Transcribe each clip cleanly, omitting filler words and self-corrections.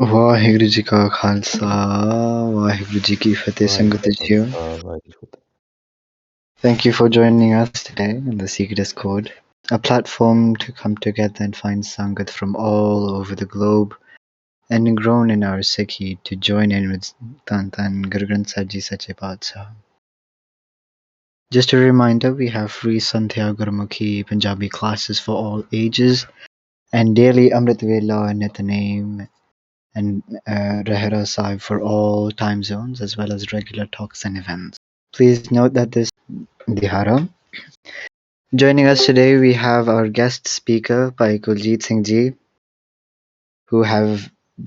ਵਾਹਿਗੁਰੂ ਜੀ ਕਾ ਖਾਲਸਾ ਵਾਹਿਗੁਰੂ ਜੀ ਕੀ ਫਤਿਹ ਸੰਗਤ JIO. Thank you for joining us today in the Sikh Discord, a platform to come together and find Sangat from all over the globe and grown in our Sikhi to join in with Tan Tan Guru Granth Sahib Ji Sache Paatshah. Just a reminder, we have free Sandhya Gurmukhi Punjabi classes for all ages and daily Amrit Vela and Nithaneem and Rahera Sahib for all time zones, as well as regular talks and events. Please note that this Dihara. Joining us today, we have our guest speaker, Bhai Kuljit Singh Ji, who have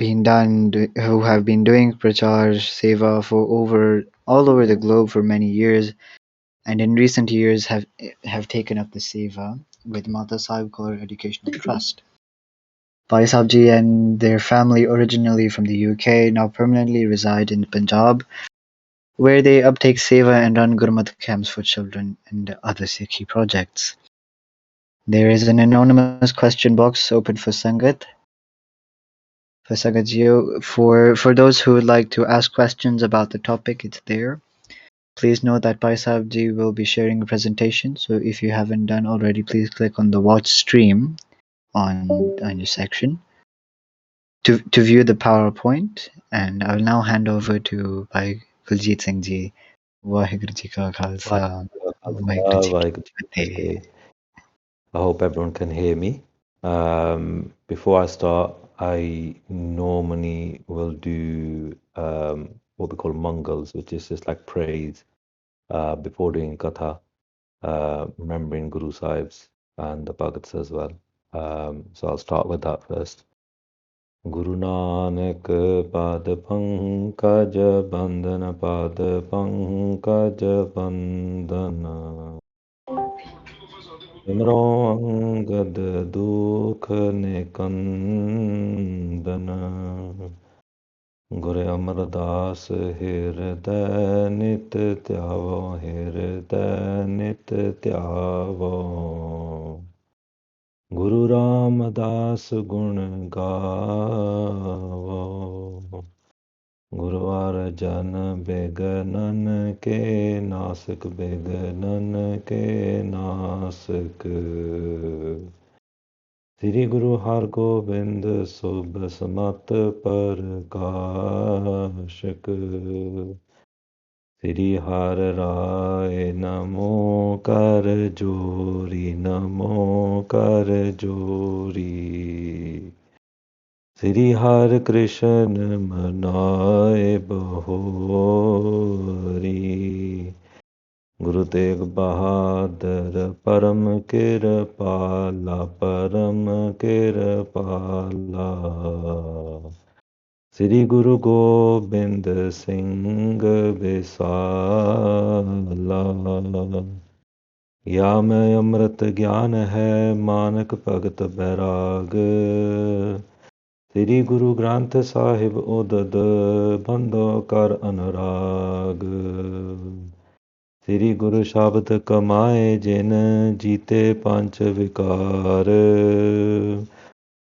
been doing Prachar Seva for all over the globe for many years, and in recent years have taken up the Seva with Mata Sahib Kaur Educational Trust. Bhai Sahib Ji and their family, originally from the UK, now permanently reside in Punjab, where they uptake Seva and run Gurmat camps for children and other Sikhi projects. There is an anonymous question box open for Sangat. For Sangatjio, for those who would like to ask questions about the topic, it's there. Please note that Bhai Sahib Ji will be sharing a presentation, so if you haven't done already, please click on the watch stream on your section to view the PowerPoint. And I will now hand over to Bhai Kuljit Singh Ji. Waheguru Ji Ka Khalsa, Waheguru Ji Ki Fateh. I hope everyone can hear me. Before I start, I normally will do what we call mangals, which is just like praise before doing katha, remembering Guru Sahibs and the Bhagats as well. So I'll start with that first. Guru Nanak Pad Pankaj Bandhana Pad Pankaj Bandhana Simro Angad Dukh Nikandana Guru Amardas Hirday Nit Tyavo Hirday Nit Tyavo Guru Ramdas Gun Gavo Guru Arjan Beganan Ke Nasik Beganan Ke Nasik Sri Guru Har Gobind Subh Samat Parkashak Sri Har Rai Namo Kar Jori Namo Kar Jori Sri Har Krishna Manaye Bahori Guru Tegh Bahadur Param Kirpala Param Kirpala Sri Guru Gobind Singh Visala या में अमृत ज्ञान है मानक भगत बैराग Sri Guru Granth Sahib Udad Bandho Kar Anurag Sri Guru Shabad Kamaye Jin Jite Panch Vikar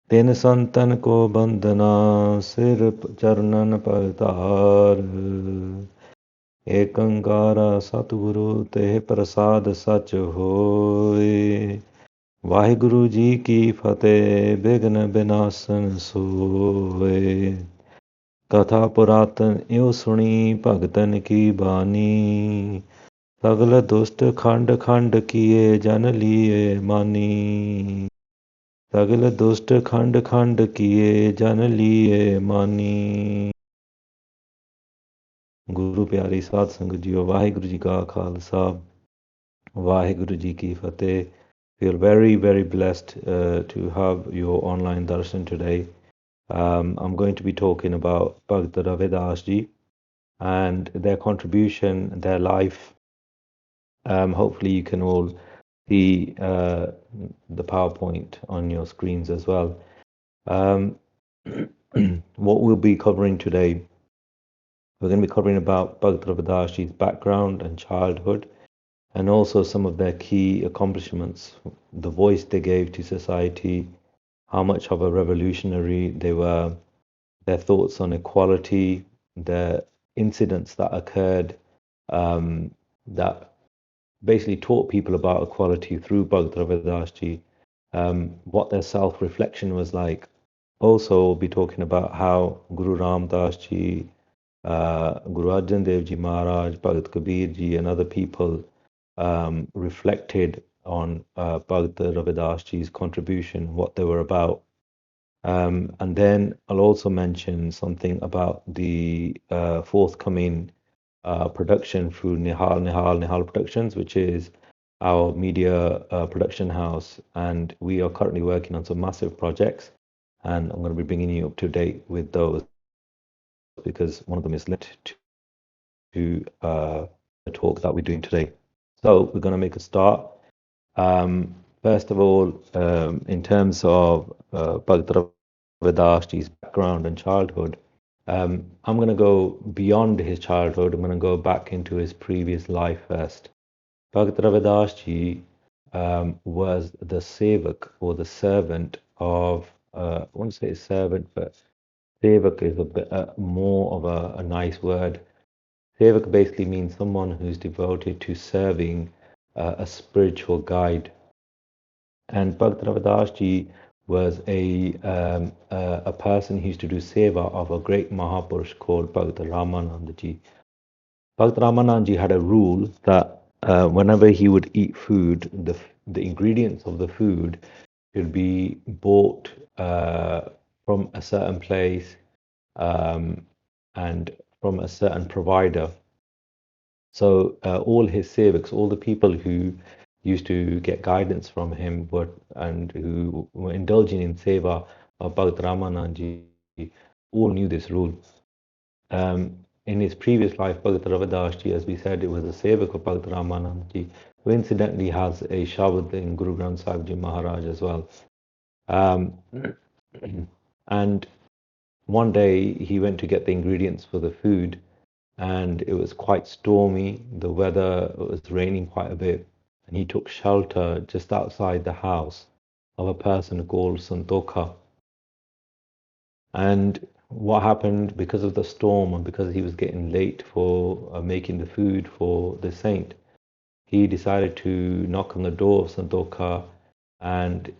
Tin Santan Ko Bandhana Sir Charnan Partar Ekangara Satguru Te Prasad Sach Hoy Vaheguru Ji Ki Fateh Bign Binasan Soye Katha Puratan Eo Suni Bhagtan Ki Bani Sagla Dust Khand Khand Kiye Jan Liye Mani Sagla Dust Khand Khand Kiye Jan Liye Mani Guru Pyari Sath Sangat Jiyo Vaheguru Ji Ka Khalsa Vaheguru Ji Ki Fateh. Feel very, very blessed to have your online darshan today. I'm going to be talking about Bhagat Ravidas Ji and their contribution, their life. Hopefully you can all see the PowerPoint on your screens as well. What we'll be covering today, we're going to be covering about Bhagat Ravidas Ji's background and childhood, and also some of their key accomplishments, the voice they gave to society, how much of a revolutionary they were, their thoughts on equality, the incidents that occurred that basically taught people about equality through Bhagat Ravidas ji, what their self-reflection was like. Also, we'll be talking about how Guru Ram Das ji, Guru Arjan Dev ji Maharaj, Bhagat Kabir ji, and other people reflected on Bhagat Ravidas ji's contribution, what they were about. And then I'll also mention something about the forthcoming production through Nihal Productions, which is our media production house. And we are currently working on some massive projects. And I'm going to be bringing you up to date with those because one of them is linked to the talk that we're doing today. So we're going to make a start. First of all, in terms of Bhagat Ravidasji's background and childhood, I'm going to go beyond his childhood. I'm going to go back into his previous life first. Bhagat Ravidasji was the sevak or the servant of, I won't say servant, but sevak is a bit more of a nice word. Sevak basically means someone who's devoted to serving a spiritual guide. And Bhagat Ravidas ji was a person who used to do seva of a great Mahapurush called Bhagat Ramanand ji. Bhagat Ramanand ji had a rule that whenever he would eat food, the ingredients of the food should be bought from a certain place and from a certain provider. So all his sevaks, all the people who used to get guidance from him and who were indulging in seva of Bhagat Ramanand all knew this rule. In his previous life, Bhagat Ravidas ji, as we said, it was a sevak of Bhagat Ramanand who incidentally has a shabad in Guru Granth Sahib Ji Maharaj as well. And one day he went to get the ingredients for the food, and it was quite stormy. The weather was raining quite a bit, and he took shelter just outside the house of a person called Santoka. And what happened, because of the storm and because he was getting late for making the food for the saint, he decided to knock on the door of Santoka and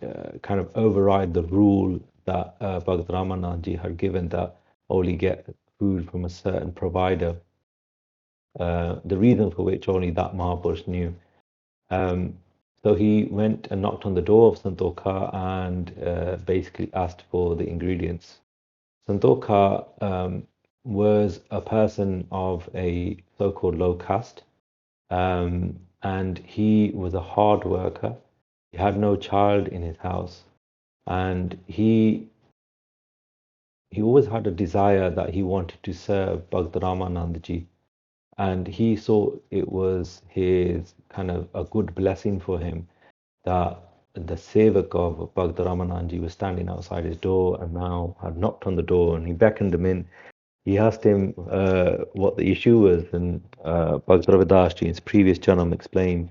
kind of override the rule that Bhagat Ramanand had given, that only get food from a certain provider. The reason for which only that Mahapurush knew. So he went and knocked on the door of Santoka and basically asked for the ingredients. Santoka was a person of a so-called low caste, and he was a hard worker. He had no child in his house, and he always had a desire that he wanted to serve Bhagat Ramanand ji, and he saw it was his kind of a good blessing for him that the sevak of Bhagat Ramanand ji was standing outside his door and now had knocked on the door, and he beckoned him in. He asked him what the issue was, and Bhagat Ravidas ji in his previous janam explained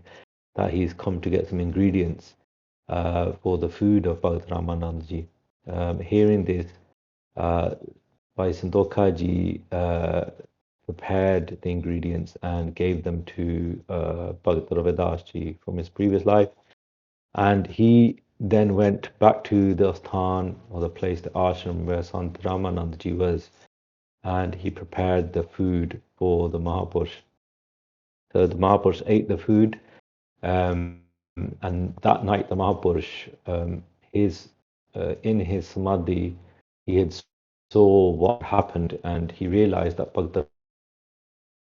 that he's come to get some ingredients for the food of Bhagat Ramanand ji. Hearing this, Bhai Santoka ji prepared the ingredients and gave them to Bhagat Ravidas ji from his previous life. And he then went back to the Asthan, or the place, the ashram where Sant Ramanand ji was, and he prepared the food for the Mahapurush. So the Mahapurush ate the food, and that night the Mahapurush, in his samadhi, he had saw what happened, and he realized that Bhagavad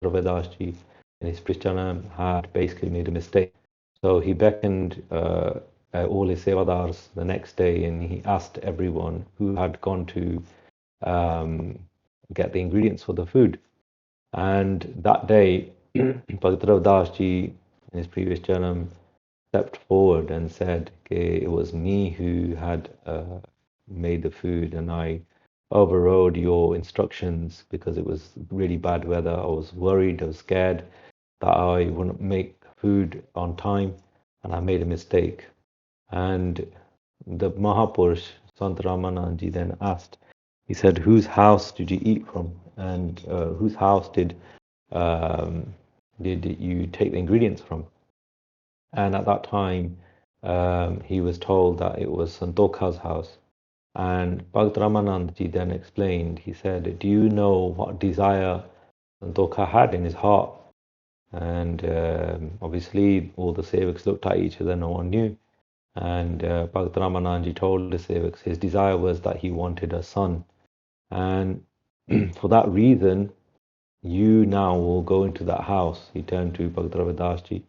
Ravidas ji in his Prishchanam had basically made a mistake. So he beckoned all his sevadars the next day, and he asked everyone who had gone to get the ingredients for the food. And that day, Bhagat Ravidas ji, in his previous janam, stepped forward and said, okay, it was me who had made the food, and I overrode your instructions because it was really bad weather. I was worried, I was scared that I wouldn't make food on time, and I made a mistake. And the Mahapurush, Sant Ramanand ji, then asked He said, "Whose house did you eat from, and whose house um, did you take the ingredients from?" And at that time, he was told that it was Santoka's house. And Bhagat Ramanandji then explained, he said, "Do you know what desire Santoka had in his heart?" And obviously, all the sevaks looked at each other, no one knew. And Bhagat Ramanandji told the sevaks his desire was that he wanted a son. And for that reason, you now will go into that house. He turned to Bhagat Ravidasji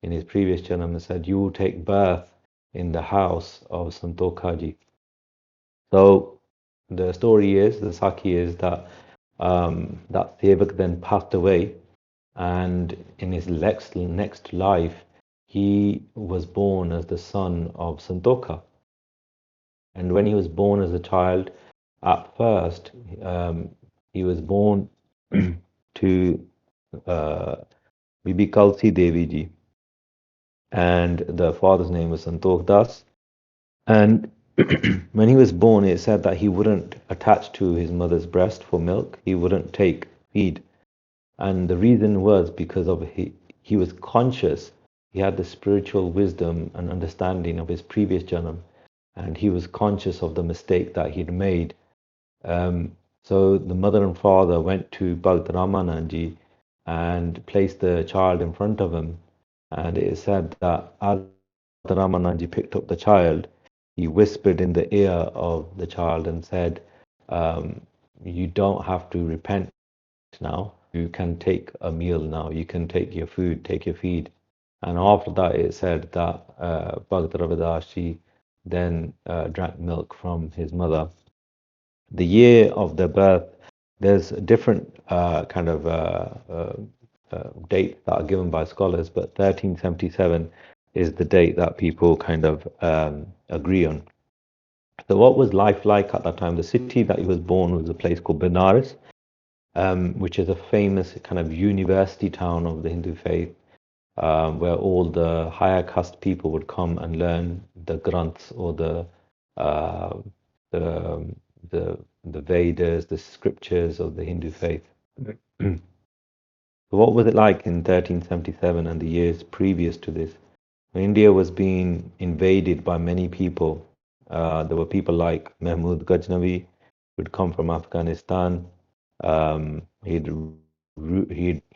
in his previous janam and said, "You will take birth in the house of Santokaji." So the story is, the Saki is that that Sevak then passed away, and in his next life, he was born as the son of Santoka. And when he was born as a child, at first, he was born to Bibi Kalsi Devi ji, and the father's name was Santokh Das. And when he was born, it said that he wouldn't attach to his mother's breast for milk. He wouldn't take feed. And the reason was because of he was conscious. He had the spiritual wisdom and understanding of his previous janam, and he was conscious of the mistake that he'd made. So the mother and father went to Bhagat Ramanandji and placed the child in front of him. And it is said that as Ramanandji picked up the child, he whispered in the ear of the child and said, "You don't have to repent now. You can take a meal now. You can take your food, take your feed." And after that, it said that Bhagat Ravidas then drank milk from his mother. The year of their birth, there's different dates that are given by scholars, but 1377 is the date that people kind of agree on. So, what was life like at that time? The city that he was born was a place called Benares, which is a famous kind of university town of the Hindu faith, where all the higher caste people would come and learn the Granths or uh, the the Vedas, the scriptures of the Hindu faith. So what was it like in 1377 and the years previous to this? India was being invaded by many people. There were people like Mahmud Ghaznavi, who'd come from Afghanistan. He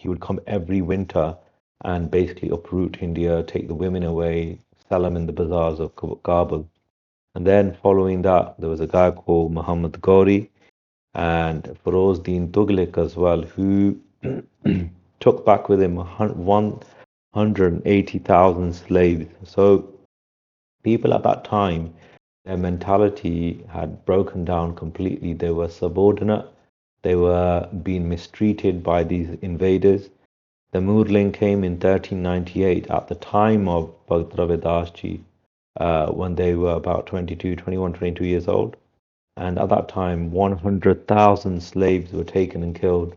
would come every winter and basically uproot India, take the women away, sell them in the bazaars of Kabul. And then following that, there was a guy called Muhammad Ghori and Ferozdin Tughlaq as well, who took back with him 180,000 slaves. So people at that time, their mentality had broken down completely. They were subordinate. They were being mistreated by these invaders. The Murling came in 1398 at the time of Bhagat Ravidas ji, when they were about 22, 21, 22 years old. And at that time, 100,000 slaves were taken and killed.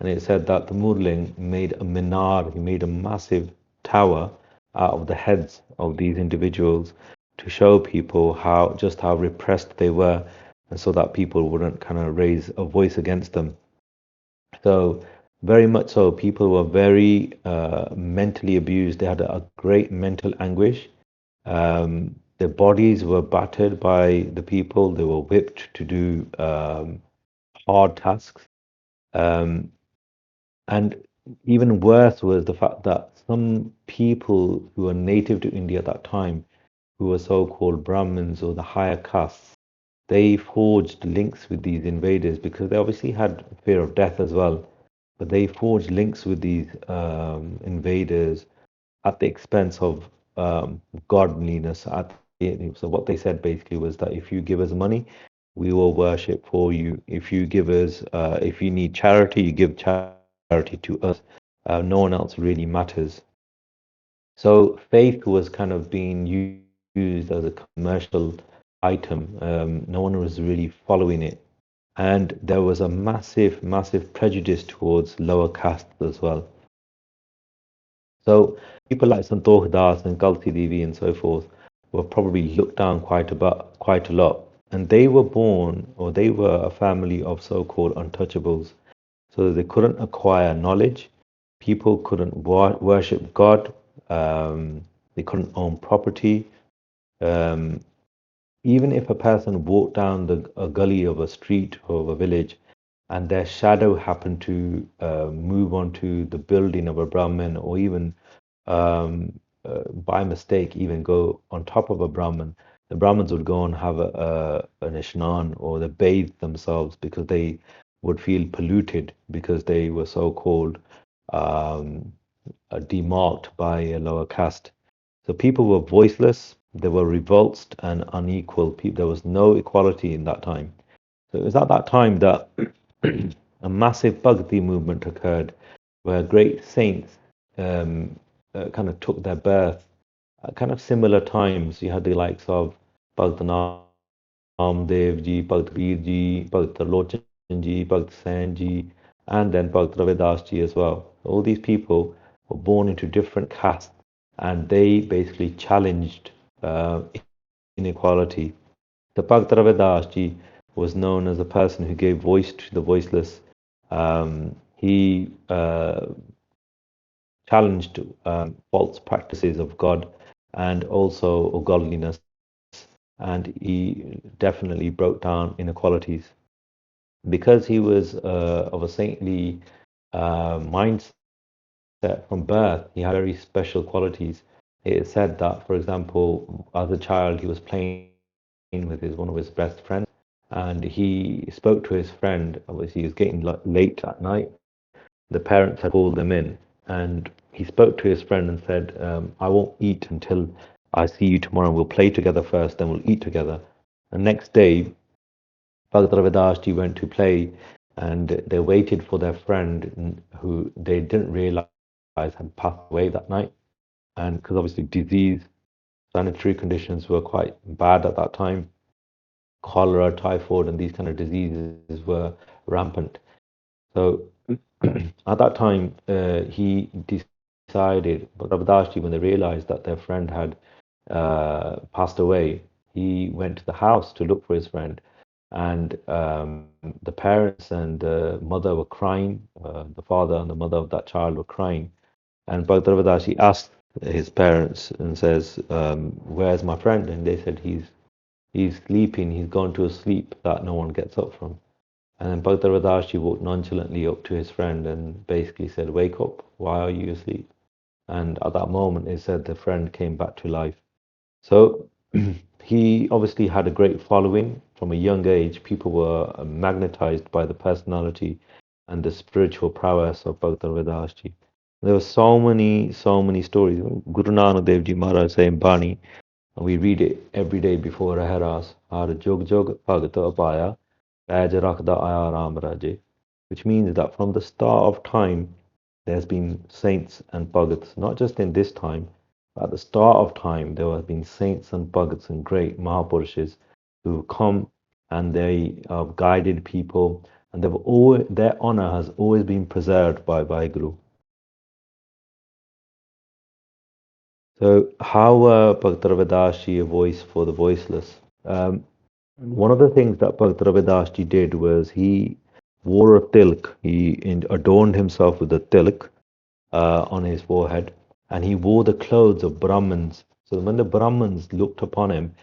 And it said that the Murling made a minar, he made a massive tower out of the heads of these individuals to show people how repressed they were, and so that people wouldn't kind of raise a voice against them. So very much so, people were very mentally abused. They had a great mental anguish. Their bodies were battered by the people. They were whipped to do hard tasks. Um, and even worse was the fact that some people who were native to India at that time, who were so-called Brahmins or the higher castes, they forged links with these invaders because they obviously had fear of death as well. But they forged links with these invaders at the expense of godliness. So what they said basically was that if you give us money, we will worship for you. If you give us, if you need charity, you give charity to us. No one else really matters. So faith was kind of being used as a commercial item. No one was really following it. And there was a massive, massive prejudice towards lower castes as well. So people like Santokh Das and Kalsi Devi and so forth were probably looked down quite a lot. And they were born, or they were a family of so-called untouchables. So they couldn't acquire knowledge. People couldn't worship God. They couldn't own property. Um, Even if a person walked down a gully of a street or of a village and their shadow happened to move onto the building of a Brahmin, or even by mistake even go on top of a Brahmin, the Brahmins would go and have an ishnan, or they bathe themselves because they would feel polluted because they were so called um, demarked by a lower caste. So people were voiceless, they were revolted and unequal. There was no equality in that time. So it was at that time that a massive Bhakti movement occurred, where great saints kind of took their birth at kind of similar times. You had the likes of Bhagt Namdev ji, Bhagt Kabir ji, Bhagt Lochan ji, Bhagt Sain ji, and then Bhagt Ravidas ji as well. All these people were born into different castes, and they basically challenged inequality. The Bhakt Ravidas ji was known as the person who gave voice to the voiceless. He challenged false practices of God and also of godliness, and he definitely broke down inequalities. Because he was of a saintly mindset from birth, he had very special qualities. It is said that, for example, as a child, he was playing with one of his best friends, and he spoke to his friend. Obviously, he was getting late at night. The parents had called them in, and he spoke to his friend and said, "I won't eat until I see you tomorrow. We'll play together first, then we'll eat together." The next day, Bhagat Ravidas ji went to play, and they waited for their friend who they didn't realize had passed away that night. And because obviously disease, sanitary conditions were quite bad at that time, cholera, typhoid, and these kind of diseases were rampant. So at that time, he decided, but Ravidas ji, when they realized that their friend had passed away, he went to the house to look for his friend. And the parents and the mother were crying. The father and the mother of that child were crying. And Bhagavad Ravidas asked his parents and says, "Where's my friend?" And they said, "He's sleeping. He's gone to a sleep that no one gets up from." And then Bhagavad Ravidas walked nonchalantly up to his friend and basically said, "Wake up. Why are you asleep?" And at that moment, it said the friend came back to life. So he obviously had a great following from a young age. People were magnetized by the personality and the spiritual prowess of Bhakta Vedas ji. There were so many stories. Guru Nanak Dev Ji Maharaj saying Bani, and we read it every day before Raharas. Har Jog Jog Bhagata Apaya, Raj Rakhda Aya Ram Raje, which means that from the start of time, there's been saints and bhagats, not just in this time, but at the start of time, there have been saints and bhagats and great Mahapurushas who come and they have guided people, and their honor has always been preserved by Guru. So, how Bhakta Ravidas ji a voice for the voiceless? One of the things that Bhakta Ravidas ji did was he wore a tilk. He adorned himself with a tilk on his forehead, and he wore the clothes of Brahmins. So when the Brahmins looked upon him,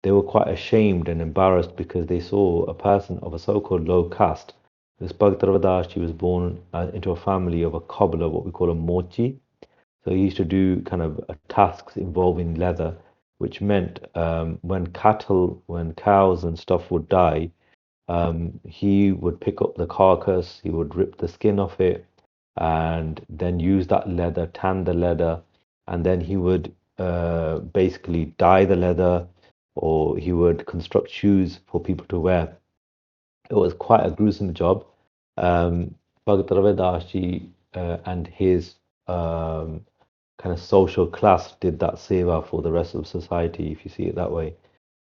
they were quite ashamed and embarrassed because they saw a person of a so-called low caste. This Bhakta Ravidas ji was born into a family of a cobbler, what we call a mochi. So he used to do kind of tasks involving leather, which meant when cows and stuff would die, he would pick up the carcass, he would rip the skin off it, and then use that leather, tan the leather, and then he would basically dye the leather, or he would construct shoes for people to wear. It was quite a gruesome job. Bhagat Ravidas ji and his kind of social class did that seva for the rest of society, if you see it that way.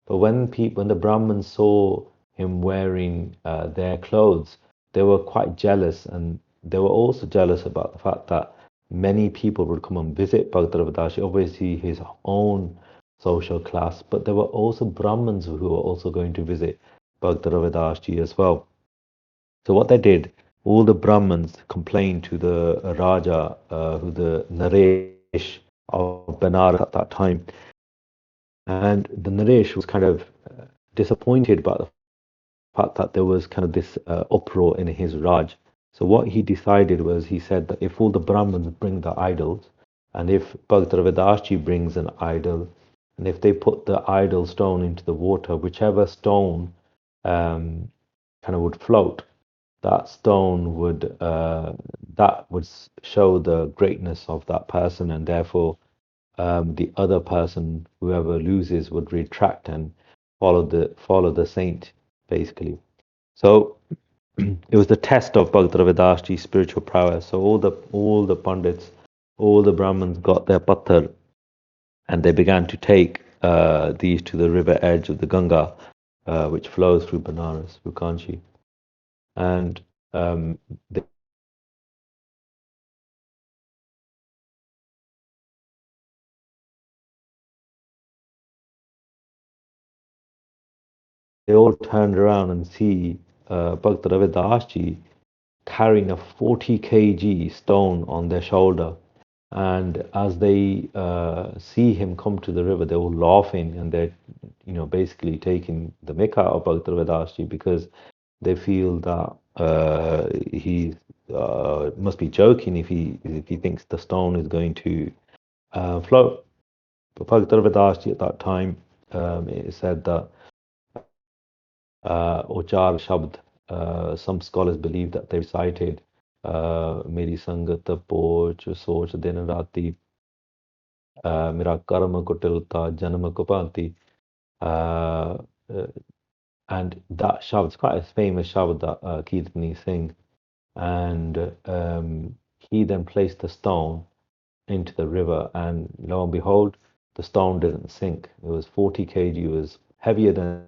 But when the Brahmins saw him wearing their clothes, they were quite jealous, and they were also jealous about the fact that many people would come and visit Bhagavad Gita. Obviously, his own social class, but there were also Brahmins who were also going to visit Bhagavad Ravidas ji as well. So what they did, all the Brahmins complained to the Raja, who the Naresh of Benares at that time, and the Naresh was kind of disappointed by the fact that there was kind of this uproar in his Raj. So what he decided was, he said that if all the Brahmins bring the idols, and if Bhakt Ravidas brings an idol, and if they put the idol stone into the water, whichever stone kind of would float, that stone would show the greatness of that person, and therefore the other person, whoever loses, would retract and follow the saint, basically. So it was the test of Bhakt Ravidasji's spiritual prowess. So all the pandits, all the Brahmins got their patthar, and they began to take these to the river edge of the Ganga, which flows through Banaras, through Kanchi, and they all turned around and see Bhakt Ravidasji carrying a 40 kg stone on their shoulder. And as they see him come to the river, they're all laughing, and they're, basically taking the mick out of Bhakt Ravidas because they feel that he must be joking if he thinks the stone is going to float. But Bhakt Ravidas at that time, it said that Ochar Shabd, some scholars believe that they recited Meri Sangat Poch Soch Din Rati, Mera Karma Kutilta Janama Kupanti. Uh, uh, and that Shabd is quite a famous Shabd that Kirtani sing. And he then placed the stone into the river, and lo and behold, the stone didn't sink. It was 40 kg, it was heavier than.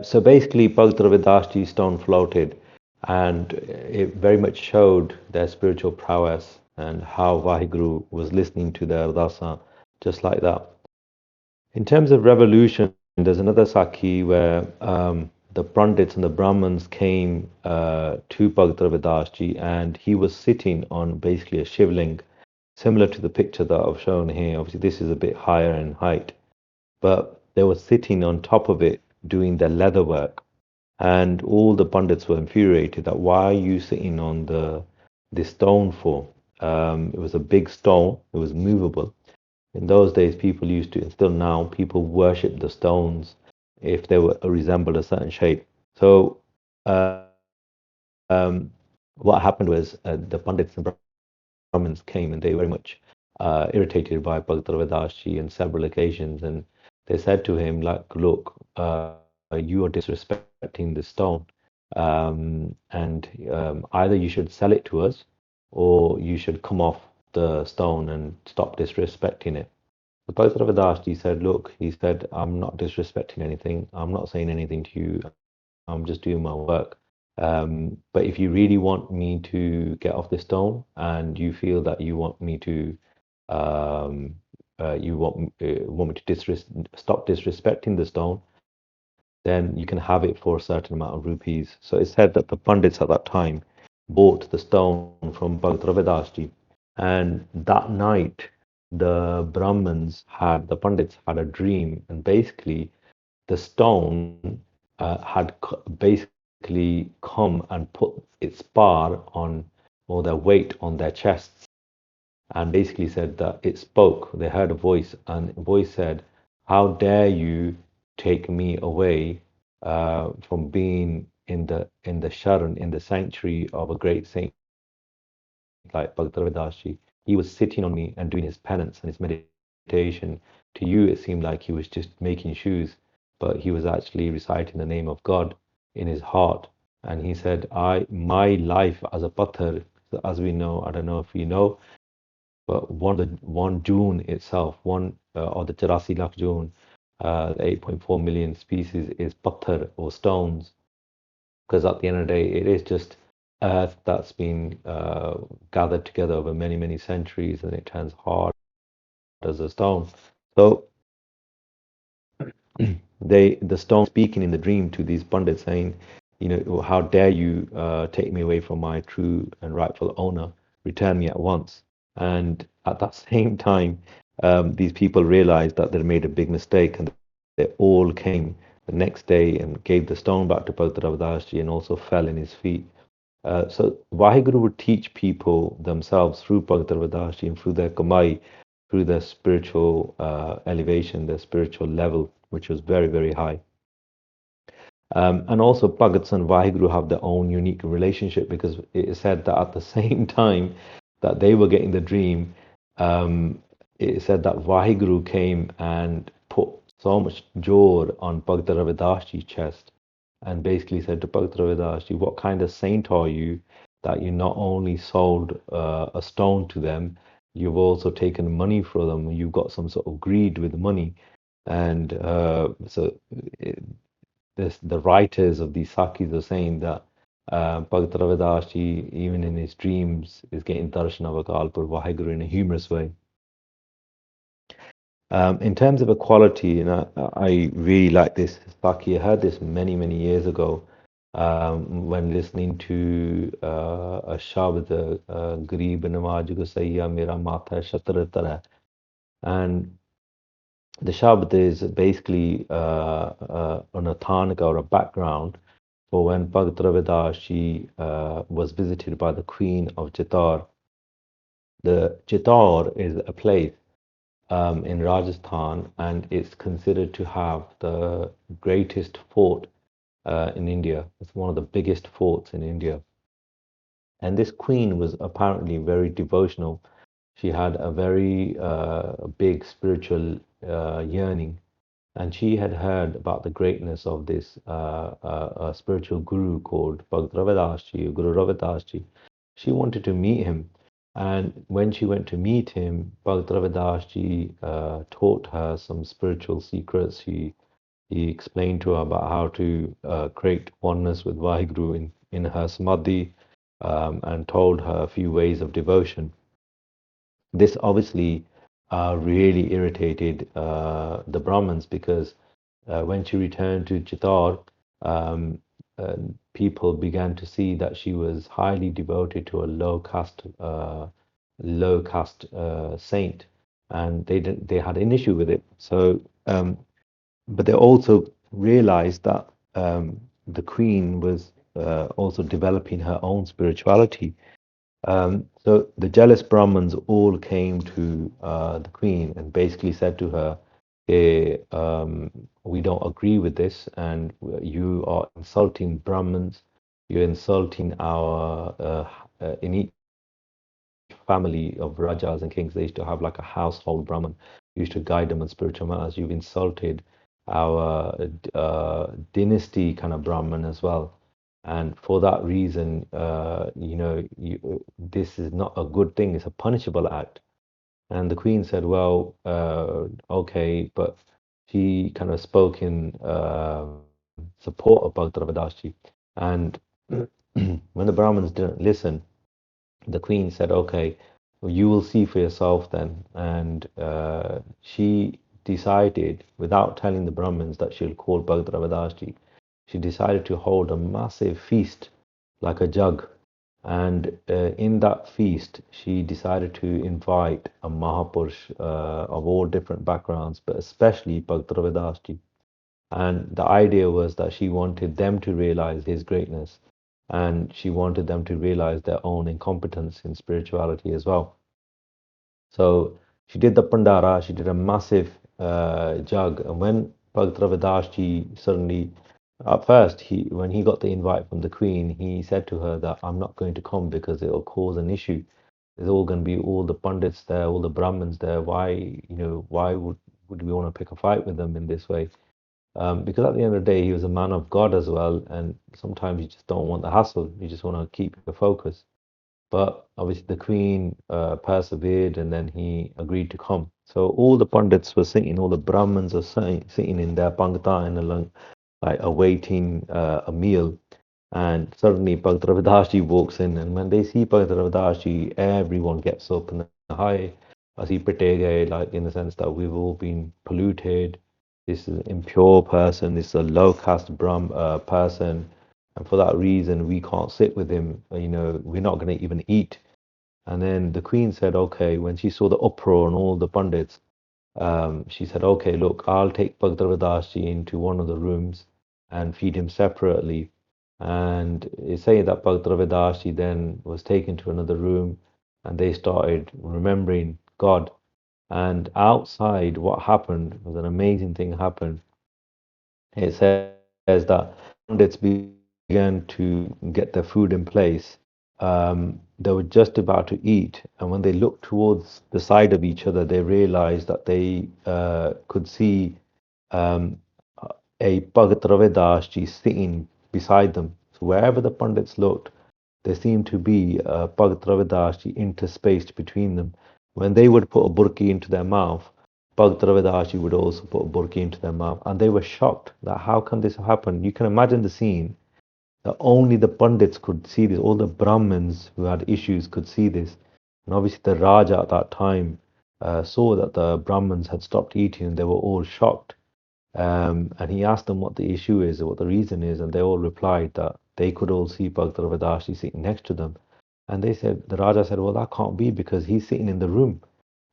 So basically, Bhakt Ravidas stone floated, and it very much showed their spiritual prowess and how Vaheguru was listening to their Ardasa just like that. In terms of revolution, there's another Sakhi where the Pandits and the Brahmins came to Bhakt Ravidas and he was sitting on basically a shivling, similar to the picture that I've shown here. Obviously, this is a bit higher in height, but they were sitting on top of it doing their leather work. And all the pundits were infuriated that why are you sitting on the stone for? It was a big stone, it was movable. In those days, people used to, and still now, people worship the stones if they were resembled a certain shape. So, uh, um, what happened was the pundits and Brahmins came and they were very much irritated by Bhakt Ravidas on several occasions, and they said to him, like, look, you are disrespecting the stone, and either you should sell it to us or you should come off the stone and stop disrespecting it. The Bhakt Ravidas said, look, he said, I'm not disrespecting anything, I'm not saying anything to you, I'm just doing my work. But if you really want me to get off the stone and you feel that you want me to um, want me to stop disrespecting the stone, then you can have it for a certain amount of rupees. So it's said that the pundits at that time bought the stone from Bhakt Ravidas, and that night the pundits had a dream, and basically the stone had basically come and put its bar on, or their weight on their chests, and basically said that it spoke. They heard a voice, and the voice said, "How dare you take me away from being in the sharan, in the sanctuary of a great saint like Bhakt Ravidas? He was sitting on me and doing his penance and his meditation. To you, it seemed like he was just making shoes, but he was actually reciting the name of God in his heart." And he said, my life as a Pathar, as we know, I don't know if you know, but one June itself, or the 84 lakh June, the 8.4 million species is Pathar or stones. because at the end of the day, it is just earth that's been gathered together over many, many centuries, and it turns hard as a stone. So the stone speaking in the dream to these pundits saying, how dare you take me away from my true and rightful owner? Return me at once. And at that same time, these people realized that they made a big mistake, and they all came the next day and gave the stone back to Bhagat Ravidas and also fell in his feet. So Vaheguru would teach people themselves through Bhagat Ravidas and through their kamai, through their spiritual elevation, their spiritual level, which was very, very high. And also, Bhagats and Vaheguru have their own unique relationship, because it is said that at the same time that they were getting the dream, um, it is said that Vaheguru came and put so much jor on Bhagat Ravidasji's chest and basically said to Bhagat Ravidasji, what kind of saint are you that you not only sold a stone to them, you've also taken money from them, you've got some sort of greed with money. And it, the writers of these Sakis are saying that Bhagat Ravidas, even in his dreams, is getting darshan of Akal Purv Vaheguru in a humorous way. In terms of equality, I really like this Saki. I heard this many, many years ago when listening to a Shabd, Garib Nawaj Ko Sahiya Mera Matha Shatra Tara. And the Shabd is basically an athanika or a background for when Bhagat Ravidas was visited by the Queen of Chittor. The Chittor is a place in Rajasthan, and it's considered to have the greatest fort in India. It's one of the biggest forts in India. And this queen was apparently very devotional. She had a very big spiritual yearning, and she had heard about the greatness of this spiritual guru called Bhagat Ravidas Ji, Guru Ravidas Ji. She wanted to meet him, and when she went to meet him, Bhagat Ravidas Ji taught her some spiritual secrets. He explained to her about how to create oneness with Vaheguru in her samadhi, and told her a few ways of devotion. This obviously really irritated the Brahmins, because when she returned to Chittor, um, uh, people began to see that she was highly devoted to a low caste saint, and they had an issue with it. So, but they also realized that the queen was also developing her own spirituality. So the jealous Brahmins all came to the queen and basically said to her, hey, we don't agree with this, and you are insulting Brahmins, you're insulting our, in each family of Rajas and kings, they used to have like a household Brahmin who used to guide them on spiritual matters. You've insulted our dynasty kind of Brahmin as well. And for that reason, this is not a good thing. It's a punishable act. And the queen said, well, okay, but she kind of spoke in support of Bhagavad Ravadashi. And when the Brahmins didn't listen, the queen said, okay, well, you will see for yourself then. And she decided, without telling the Brahmins that she'll call Bhagavad Ravadashi, she decided to hold a massive feast, like a jug. And in that feast, she decided to invite a Mahapurush of all different backgrounds, but especially Bhagavad Ravadashi. And the idea was that she wanted them to realize his greatness, and she wanted them to realize their own incompetence in spirituality as well. So she did the Pandara, she did a massive jug. And when Bhagat Ravidas suddenly, at first, when he got the invite from the Queen, he said to her that I'm not going to come because it'll cause an issue. There's all going to be all the pundits there, all the Brahmins there. Why would we want to pick a fight with them in this way? Because at the end of the day, he was a man of God as well, and sometimes you just don't want the hassle. You just want to keep your focus. But obviously, the Queen persevered, and then he agreed to come. So all the pundits were sitting, all the Brahmins are sitting in their pangta and like awaiting a meal. And suddenly Bhagat Ravidas ji walks in, and when they see Bhagat Ravidas ji, everyone gets up and hi, asi pite gaye, like in the sense that we've all been polluted. This is an impure person. This is a low caste person, and for that reason we can't sit with him. We're not going to even eat. And then the queen said, okay, when she saw the uproar and all the pundits, she said, okay, look, I'll take Bhagavad into one of the rooms and feed him separately. And it's saying that Bhagavad then was taken to another room and they started remembering God. And outside, what happened was an amazing thing happened. It says that pundits began to get their food in place. They were just about to eat, and when they looked towards the side of each other, they realized that they could see um, a Bhagat Ravidas ji sitting beside them. So wherever the pundits looked, there seemed to be a Bhagat Ravidas ji interspaced between them. When they would put a burki into their mouth, Bhagat Ravidas ji would also put a burki into their mouth, and they were shocked that how can this happen? You can imagine the scene that only the Pandits could see this, all the Brahmins who had issues could see this. And obviously, the Raja at that time saw that the Brahmins had stopped eating and they were all shocked. And he asked them what the issue is, or what the reason is, and they all replied that they could all see Bhagavad Ravadashi sitting next to them. And they said, the Raja said, well, that can't be because he's sitting in the room.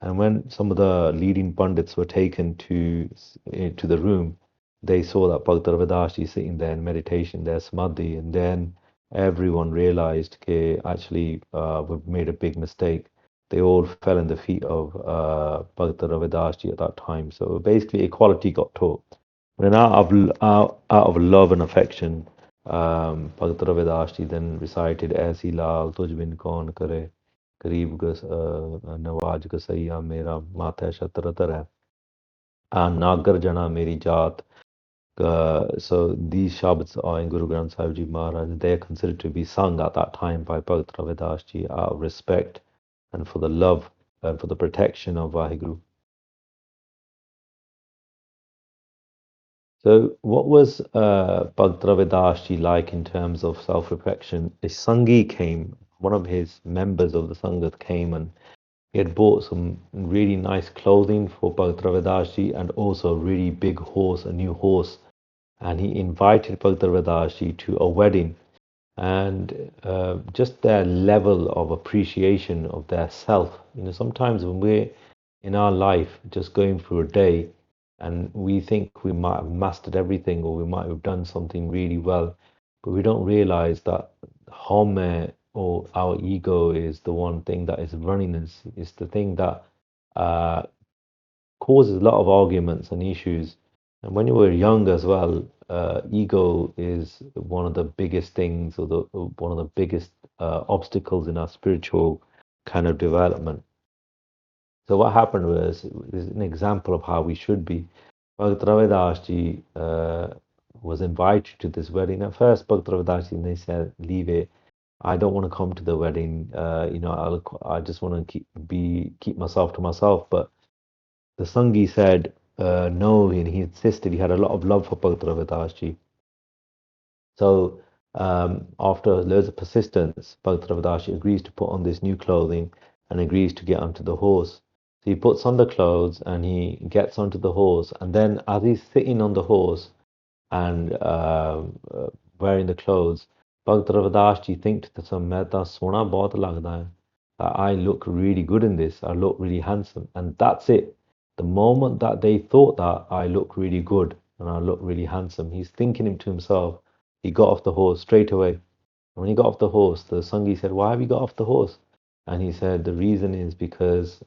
And when some of the leading pundits were taken to the room, they saw that Bhagavad Ravadashi sitting there in meditation, there, samadhi, and then everyone realized, okay, actually, we've made a big mistake. They all fell in the feet of Bhagavad Ravidas at that time. So basically, equality got taught. But then out of love and affection, Bhagavad Ravidas then recited, Aisi Lal, Tuj bin kaun kare, Kareeb Nawaj Gasaiya Mera Mata Shatratar hai, and Nagar Jana Meri Jaat. So these Shabds are in Guru Granth Sahib Ji Maharaj. They are considered to be sung at that time by Bhagat Ravidas Ji out of respect and for the love and for the protection of Vaheguru. So, what was Bhagat Ravidas Ji like in terms of self-reflection? A Sangi came, one of his members of the Sangat came and he had bought some really nice clothing for Bhagat Ravidas Ji and also a really big horse, a new horse. And he invited Bhagat Ravidas Ji to a wedding. And just their level of appreciation of their self. Sometimes when we're in our life just going through a day and we think we might have mastered everything or we might have done something really well, but we don't realize that home or our ego is the one thing that is running us, is the thing that uh, causes a lot of arguments and issues. And when you were young as well, ego is one of the biggest things or one of the biggest obstacles in our spiritual kind of development. So what happened was, this is an example of how we should be. Bhakt Ravidas ji was invited to this wedding. At first, Bhakt Ravidas ji, they said, leave it. I don't want to come to the wedding. I just want to keep myself to myself. But the Sangi said no, and he insisted. He had a lot of love for Bhakt Ravidas ji. So after loads of persistence, Bhakt Ravidas ji agrees to put on this new clothing and agrees to get onto the horse. So he puts on the clothes and he gets onto the horse. And then as he's sitting on the horse and wearing the clothes, Bhakt Ravidas ji thinks to himself, "Main ta sona bahut lagda hai. I look really good in this. I look really handsome." And that's it. The moment that they thought that I look really good and I look really handsome, he's thinking to himself, he got off the horse straight away. And when he got off the horse, the Sangi said, "Why have you got off the horse?" And he said, "The reason is because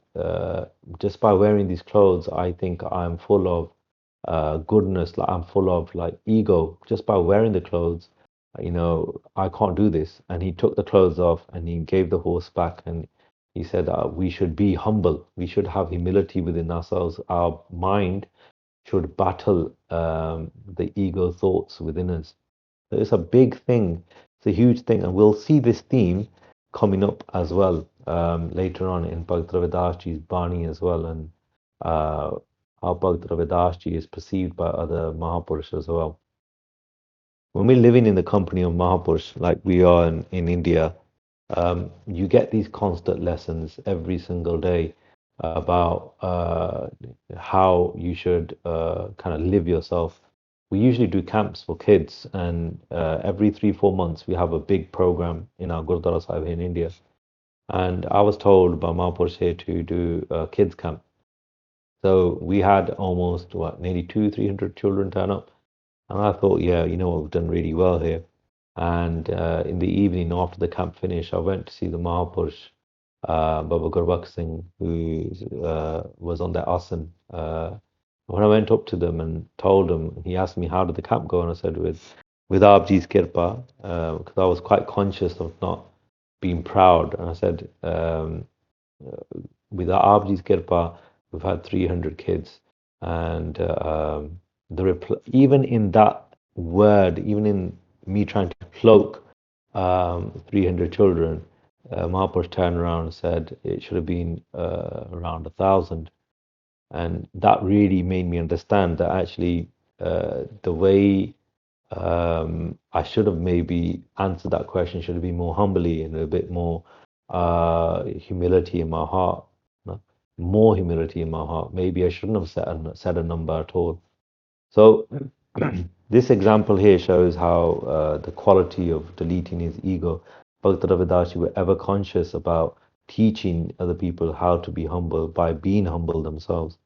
just by wearing these clothes, I think I'm full of goodness, like I'm full of like ego. Just by wearing the clothes, I can't do this." And he took the clothes off and he gave the horse back and he said, "We should be humble. We should have humility within ourselves. Our mind should battle the ego thoughts within us." So it's a big thing. It's a huge thing, and we'll see this theme coming up as well later on in Bhakt Ravidas Ji's Bani as well, and how Bhakt Ravidas Ji is perceived by other Mahapurushas as well. when we're living in the company of Mahapurush, like we are in India, you get these constant lessons every single day about how you should kind of live yourself. We usually do camps for kids, and every 3, 4 months we have a big program in our Gurdwara Sahib in India. And I was told by Mahapurush here to do a kids camp. So we had almost nearly 300 children turn up, and I thought, yeah, you know what, we've done really well here. And in the evening after the camp finished, I went to see the Mahapurush, Baba Gurbakh Singh, who was on their asan. When I went up to them and told him, he asked me how did the camp go, and I said with Abji's kirpa, because I was quite conscious of not being proud, and I said. With Abji's Kirpa, we've had 300 kids. And even in that word, even in me trying to cloak 300 children, Mahapurush turned around and said it should have been around 1,000. And that really made me understand that actually the way I should have maybe answered that question should have been more humbly and a bit more humility in my heart. No? More humility in my heart. Maybe I shouldn't have said a number at all. So this example here shows how the quality of deleting his ego. Bhakt Ravidas were ever conscious about teaching other people how to be humble by being humble themselves.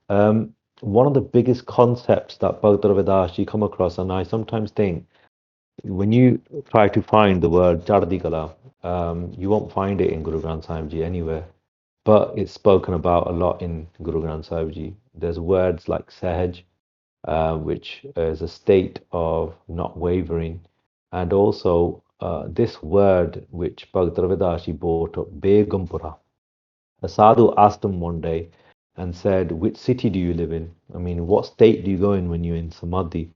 One of the biggest concepts that Bhakt Ravidas come across, and I sometimes think when you try to find the word Chardi Kala, you won't find it in Guru Granth Sahib Ji anywhere, but it's spoken about a lot in Guru Granth Sahib Ji. There's words like Sahaj, which is a state of not wavering, and also this word which Bhakt Ravidas Ji brought up, Begumpura. A sadhu asked him one day and said, which city do you live in? I mean, what state do you go in when you're in Samadhi?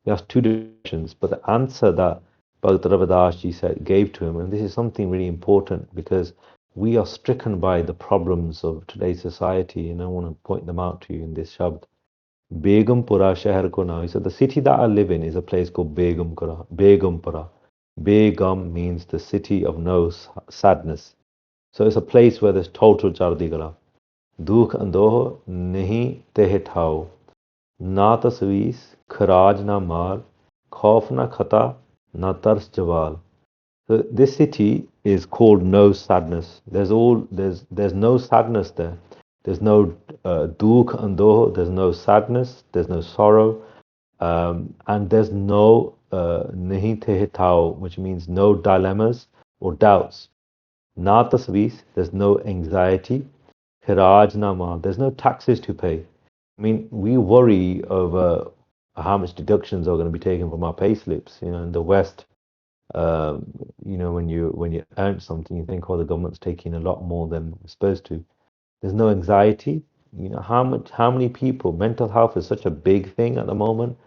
He asked two questions, but the answer that Bhakt Ravidas ji said gave to him, and this is something really important because we are stricken by the problems of today's society, and I want to point them out to you in this shabd. Begumpura Shahar ko now. He said, the city that I live in is a place called Begumpura. Begumpura. Begum means the city of no sadness. So it's a place where there's total chardigala. Dukh andoh nahi teh thao. Na taswees, kharaj na mal, khauf na khata, na tars jawal. So this city is called no sadness. There's no sadness there. There's no dukh andoh. There's no sadness. There's no sorrow, and there's no nahi teh thao, which means no dilemmas or doubts. Na taswees, there's no anxiety. Hiraj na mal, there's no taxes to pay. I mean, we worry over how much deductions are going to be taken from our pay slips. You know, in the West, when you earn something, you think, oh, the government's taking a lot more than it's supposed to. There's no anxiety. You know, how many people, mental health is such a big thing at the moment,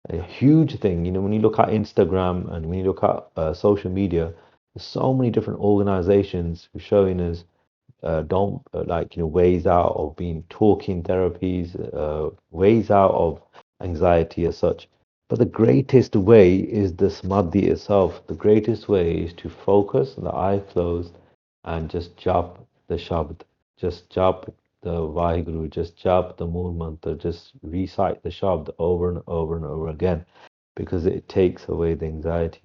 a huge thing. You know, when you look at Instagram and when you look at social media, there's so many different organizations showing us don't like ways out of being talking therapies, ways out of anxiety as such. But the greatest way is the samadhi itself. The greatest way is to focus, the eye closed, and just jap the shabd, just jap the Vaheguru, just jap the Mool Mantra, just recite the shabd over and over and over again, because it takes away the anxiety.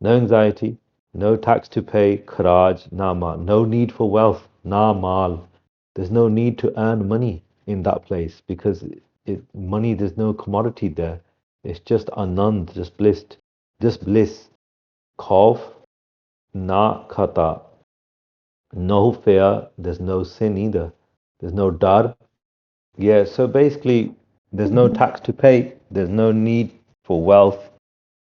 No anxiety, no tax to pay, kharaj, na mal. No need for wealth, na mal. There's no need to earn money in that place because money, there's no commodity there. It's just anand, just bliss, just bliss. Khauf, na khata. No fear, there's no sin either. There's no dar. Yeah, so basically, there's no tax to pay. There's no need for wealth.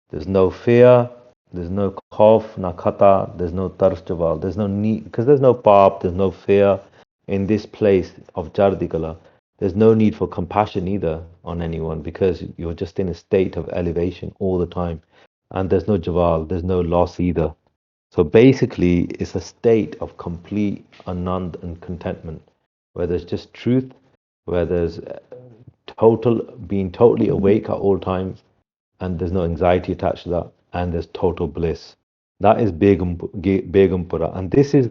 There's no fear, there's no khauf, na khata, there's no tars jawal, there's no need, because there's no paap, there's no fear in this place of Jardikala. There's no need for compassion either on anyone because you're just in a state of elevation all the time. And there's no jawal, there's no loss either. So basically, it's a state of complete anand and contentment where there's just truth, where there's total being totally awake at all times, and there's no anxiety attached to that, and there's total bliss. That is Begumpura. And this is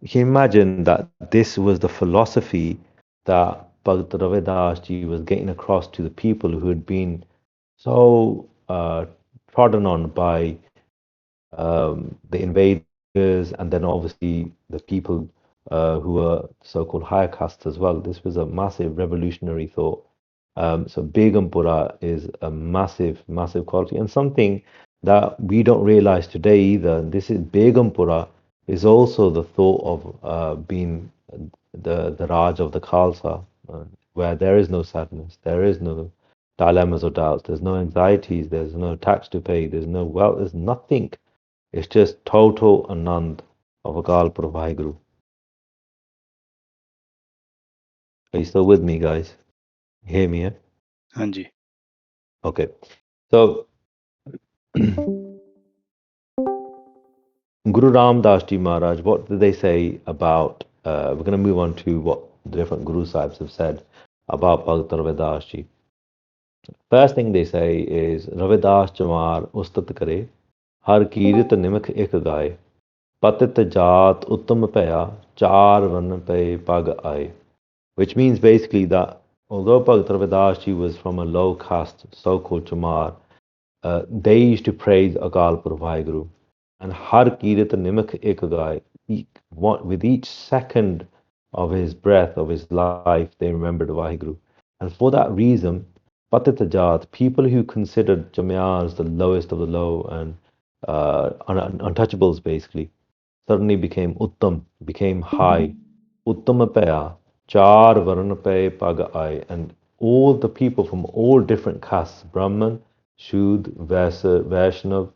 you imagine that this was the philosophy that Bhagat Ravidas Ji was getting across to the people who had been so trodden on by the invaders, and then obviously the people who were so-called higher castes as well. This was a massive revolutionary thought. So Begumpura is a massive, massive quality, and something that we don't realize today either. This is Begumpura is also the thought of being the Raj of the Khalsa, where there is no sadness, there is no dilemmas or doubts, there's no anxieties, there's no tax to pay, there's no wealth, there's nothing. It's just total anand of Akal Purvaheguru. Are you still with me, guys? You hear me, yeah? Hanji. Okay. So Guru Ram Das Ji Maharaj, what did they say about, we're going to move on to what the different Guru Sahibs have said about Bhagat Ravidas Ji. First thing they say is, Ravidas Chamar Ustat Kare, Har Kirit Nimik Ek Gaye, Patit Jaat Uttam Paya, Char Van Pay Pag Aaye. Which means basically that although Bhagat Ravidas Ji was from a low caste, so-called Chamar, they used to praise Akal Purvaheguru. And Har Kirat Nimak Ekagai, with each second of his breath, of his life, they remembered Vaheguru. And for that reason, Patitajat, people who considered Jamyars the lowest of the low and untouchables basically, suddenly became Uttam, became high. Uttamapaya, Char Varanape Pagai, and all the people from all different castes, Brahman, Shud, Vaishnav,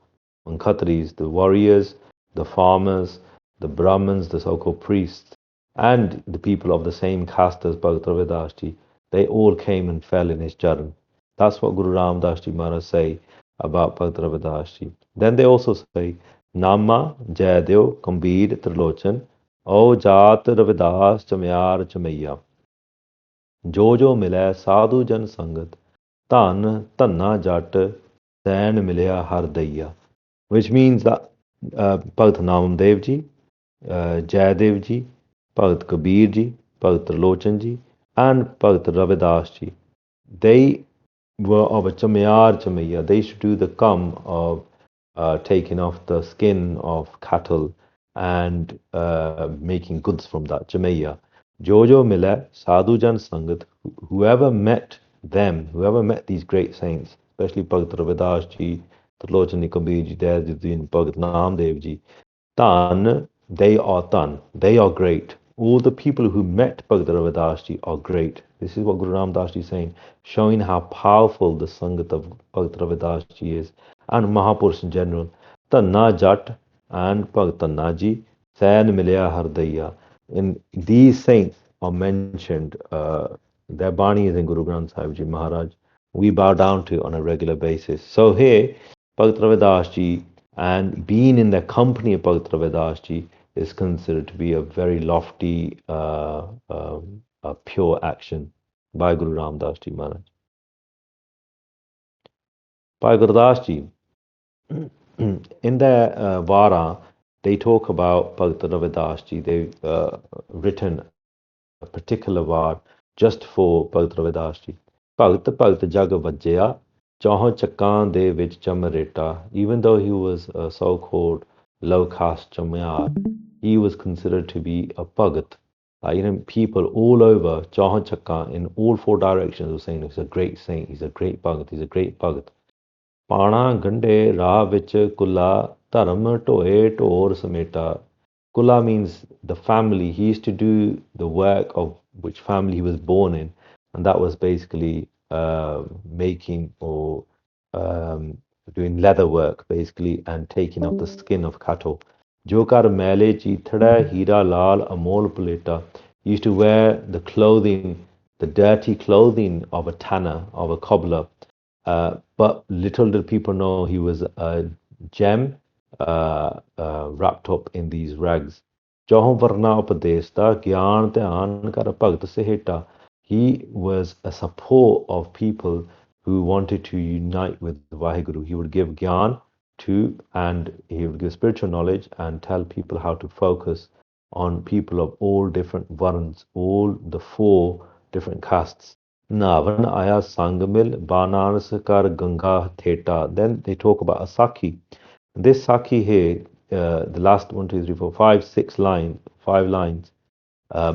and Khatris, the warriors, the farmers, the Brahmins, the so-called priests, and the people of the same caste as Bhagat Ravidas Ji, they all came and fell in his charan. That's what Guru Ram Das Ji Maharaj say about Bhagat Ravidas Ji. Then they also say, Nama, Jaidev, Kambir, Trilochan, O Jat Ravidas Chamyar Chamaya. Jo milay sadhu jan sangat, Tan Tanna Jat, Sain milaya har daya. Which means that Bhagat Namdev Ji, Jaidev Ji, Bhagat Kabir Ji, Bhagat Trilochan Ji, and Bhagat Ravidas Ji, they were of a chamaya. They used to do the come of taking off the skin of cattle and making goods from that chamaya. Jojo Mila Sadhu Jan Sangat, whoever met them, whoever met these great saints, especially Bhagat Ravidas Ji, Trilochan Kabir Ji, Dayajuddin, Bhagat Namdev Ji, Tan, they are great. All the people who met Bhagat Ravidas Ji are great. This is what Guru Ram Das Ji is saying, showing how powerful the Sangat of Bhagat Ravidas Ji is, and Mahapurush in general. Tanna Jat and Bhagat Tanna Ji, Sain Milaya Hardaya. In these saints are mentioned, their Bani is in Guru Granth Sahib Ji Maharaj. We bow down to on a regular basis. So here, Bhagat Ravidas Ji, and being in the company of Bhagat Ravidas Ji is considered to be a very lofty, pure action by Guru Ram Das Ji Maharaj. By Guru Das Ji, in their Vara, they talk about Bhagat Ravidas Ji. They've written a particular Var just for Bhagat Ravidas Ji. Bhagat Bhagat Jag Vajjaya, Chaho Chakkan De Vich Chamareta. Even though he was a so-called low caste Chamyar, he was considered to be a Bhagat. People all over Chaho Chakkan in all four directions were saying he's a great saint, he's a great Bhagat, he's a great Bhagat. Pana Gande Ra Vich Kula Dharam Toe Tor Sameta. Kula means the family. He used to do the work of which family he was born in, and that was basically making or doing leather work, basically, and taking off the skin of cattle. Jokar Mele Chithada Hira Lal Amol Paleta. He used to wear the clothing, the dirty clothing of a tanner, of a cobbler. But little did people know he was a gem wrapped up in these rags. Jahon Varna Upadesta, Gyan Dhyan Kar Bhagt Seheta. He was a support of people who wanted to unite with Vaheguru. He would give gyan to, and he would give spiritual knowledge and tell people how to focus on people of all different varns, all the four different castes. Navan Aya Sangamil, Banarasakar Ganga Theta. Then they talk about a Saki. This Saki here, the last one, two, three, four, five, 6 lines, 5 lines,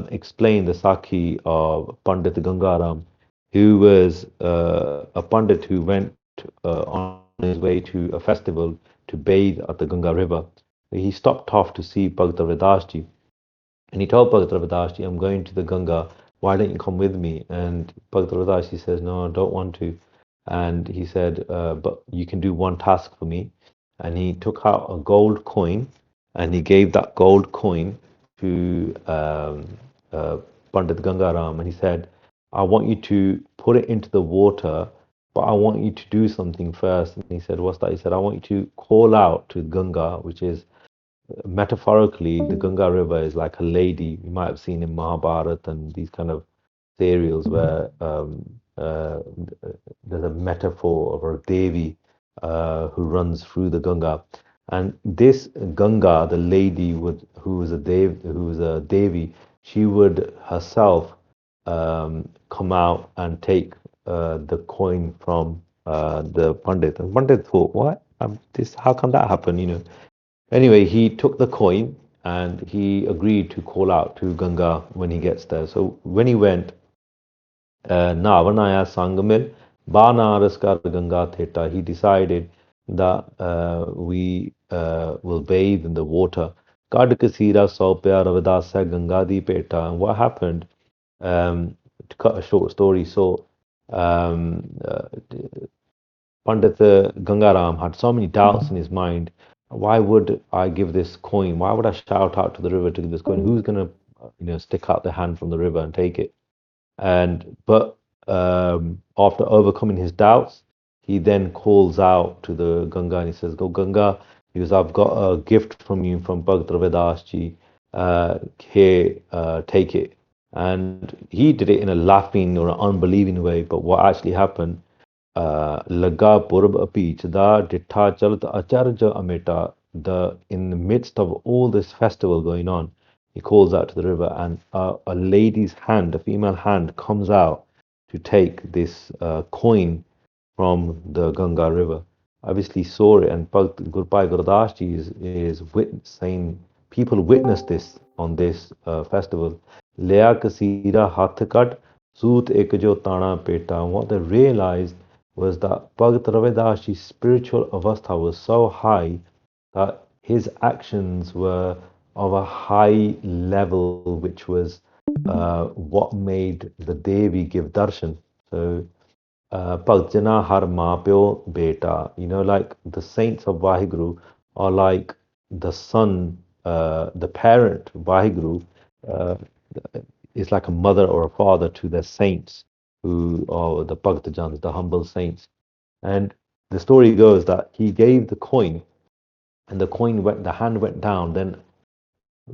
explain the Sakhi of Pandit Gangaram, who was a Pandit who went on his way to a festival to bathe at the Ganga River. He stopped off to see Bhagat Ravidas ji, and he told Bhagat Ravidas ji, I'm going to the Ganga, why don't you come with me? And Bhagat Ravidas ji says, no, I don't want to. And he said, but you can do one task for me. And he took out a gold coin and he gave that gold coin to Pandit Gangaram. And he said, I want you to put it into the water, but I want you to do something first. And he said, what's that? He said, I want you to call out to Ganga, which is metaphorically, the Ganga River is like a lady. You might have seen in Mahabharata and these kind of serials where uh, there's a metaphor of a Devi who runs through the Ganga. And this Ganga, the lady who was a Devi, she would herself come out and take the coin from the Pandit. And Pandit thought, what? How can that happen? Anyway, he took the coin and he agreed to call out to Ganga when he gets there. So when he went, Navanaya Sangamil, Banaraskar Ganga Theta, he decided that we will bathe in the water. Kad Kasira Saupya Ravidasa Ganga Di Peta. And what happened, to cut a short story, so um, uh, Pandit Gangaram had so many doubts in his mind. Why would I give this coin? Why would I shout out to the river to give this coin? Who's going to, stick out their hand from the river and take it? But after overcoming his doubts, he then calls out to the Ganga and he says, "Go Ganga, because I've got a gift from you from Bhagat Ravidas ji. Here, take it." And he did it in a laughing or an unbelieving way. But what actually happened? Laga purb apich da dittha chalat acharja ameta. The in the midst of all this festival going on, he calls out to the river, and a lady's hand, a female hand, comes out to take this coin from the Ganga River. Obviously saw it, and Gurpai Gurdas ji is saying people witnessed this on this festival. Lea kasira hath kat soot ek jo tana peta. And what they realized was that Bhagat Ravidas ji's spiritual avastha was so high that his actions were of a high level, which was what made the Devi give darshan. So, Bhajana har mapyo beta, like the saints of Vaheguru are like the son, the parent, Vaheguru, uh, is like a mother or a father to their saints who are the Bhagtajans, the humble saints. And the story goes that he gave the coin and the hand went down. Then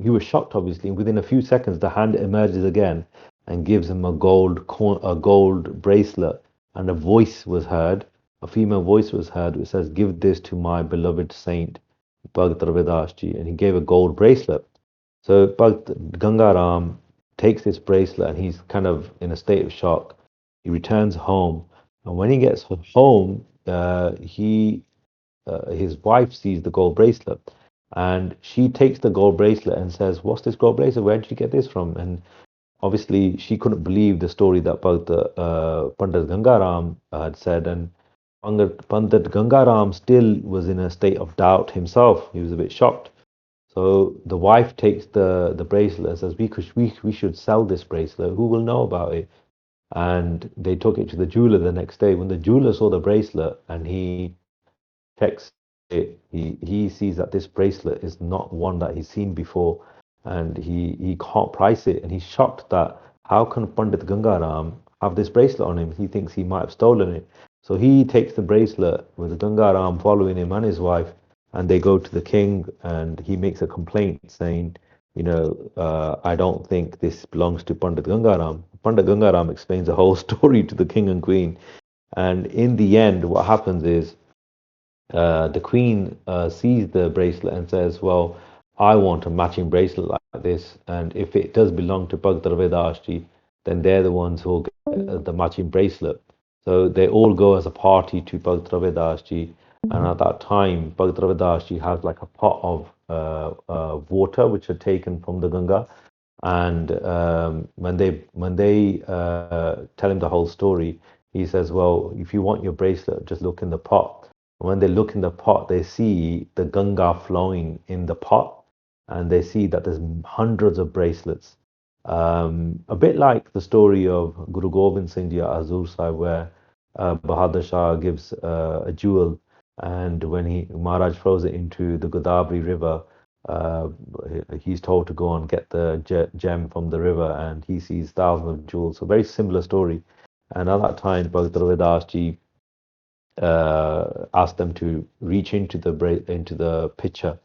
he was shocked, obviously. Within a few seconds, the hand emerges again and gives him a gold bracelet. And a voice was heard, a female voice was heard, which says, "Give this to my beloved saint, Bhagat Ravidas ji." And he gave a gold bracelet. So Bhagat Gangaram takes this bracelet and he's kind of in a state of shock. He returns home. And when he gets home, his wife sees the gold bracelet and she takes the gold bracelet and says, "What's this gold bracelet? Where did you get this from?" And obviously, she couldn't believe the story that Pandit Gangaram had said. And Pandit Gangaram still was in a state of doubt himself. He was a bit shocked. So the wife takes the bracelet and says, we should sell this bracelet. Who will know about it? And they took it to the jeweler the next day. When the jeweler saw the bracelet and he checks it, he sees that this bracelet is not one that he's seen before, and he can't price it, and he's shocked that how can Pandit Gangaram have this bracelet on him? He thinks he might have stolen it. So he takes the bracelet with Gangaram following him and his wife, and they go to the king, and he makes a complaint saying, I don't think this belongs to Pandit Gangaram. Pandit Gangaram explains the whole story to the king and queen, And in the end, what happens is the queen sees the bracelet and says, "Well, I want a matching bracelet like this, and if it does belong to Bhagat Ravidas, then they're the ones who will get the matching bracelet." So they all go as a party to Bhagat Ravidas, and at that time, Bhagat Ravidas has like a pot of water which are taken from the Ganga, and when they tell him the whole story, he says, "Well, if you want your bracelet, just look in the pot." And when they look in the pot, they see the Ganga flowing in the pot, and they see that there's hundreds of bracelets. A bit like the story of Guru Gobind Singh Ji at Hazur Sahib, where Bahadur Shah gives a jewel, and when Maharaj throws it into the Godavari River, uh, he's told to go and get the gem from the river, and he sees thousands of jewels. So very similar story. And at that time, Bhagat Ravidas ji asked them to reach into the pitcher,